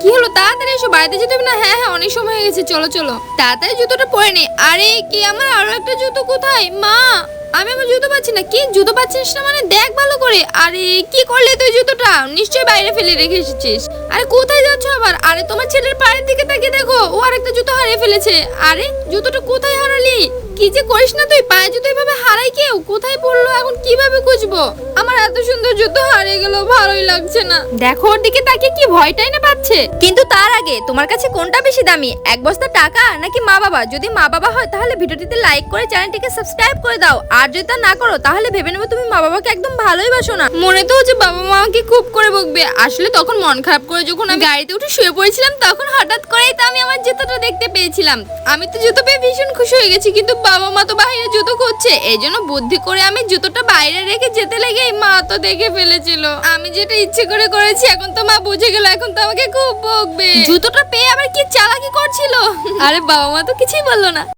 কি হলো, তাড়াতাড়ি এসো, বাড়িতে যেতে হবে না? হ্যাঁ হ্যাঁ, অনেক সময় হয়ে গেছে, চলো চলো তাড়াতাড়ি জুতোটা পরে নে। আরে কি, আমার আরো একটা জুতো কোথায় মা? আমি আমার জুতো পাচ্ছি না। কি জুতো পাচ্ছিস না মানে? দেখ ভালো করে। আরে কি করলে তুই জুতোটা? নিশ্চয়ই বাইরে ফেলে রেখে এসেছিস। আরে কোথায় যাচ্ছ আবার? আরে তোমার ছেলের পায়ের দিকে তাকিয়ে দেখো, ও আরেকটা জুতো হারিয়ে ফেলেছে। আরে জুতোটা কোথায় হারালি? কি যে করিস না তুই, পায়ে জুতো এভাবে হারাই কেউ? কোথায় পড়লো, এখন কিভাবে খুঁজবো? আমার এত সুন্দর জুতো হারিয়ে গেল, ভালোই লাগছে না। দেখো ওর দিকে তাকিয়ে কি ভয়টাই না পাচ্ছে। কিন্তু তার আগে তোমার কাছে কোনটা বেশি দামি, এক বস্তা টাকা নাকি মা বাবা? যদি মা বাবা হয় তাহলে ভিডিওটিতে লাইক করে চ্যানেলটিকে সাবস্ক্রাইব করে দাও, আর যদি তা না করো তাহলে ভেবে নেবে তুমি মা বাবাকে একদম ভালোই বাসো না। মনে তো হচ্ছে বাবা মা আমাকে খুব করে বকবে। আসলে তখন মন খারাপ করে যখন আমি গাড়িতে উঠে শুয়ে পড়েছিলাম, তখন হঠাৎ করেই তো আমি আমার জুতোটা দেখতে পেয়েছিলাম। আমি তো জুতো পেয়ে ভীষণ খুশি হয়ে গেছি, কিন্তু বাবা মা তো বাইরে জুতো খুঁজছে। এই জন্য বুদ্ধি করে আমি জুতোটা বাইরে রেখে যেতে লেগে মা তো দেখে ফেলেছিল। আমি যেটা ইচ্ছে করে করেছি, এখন তো মা বুঝে গেল, এখন তো আমাকে খুব বকবে। জুতোটা পেয়ে আবার কি চালাকি করছিল। আরে বাবা মা তো কিছুই বললো না।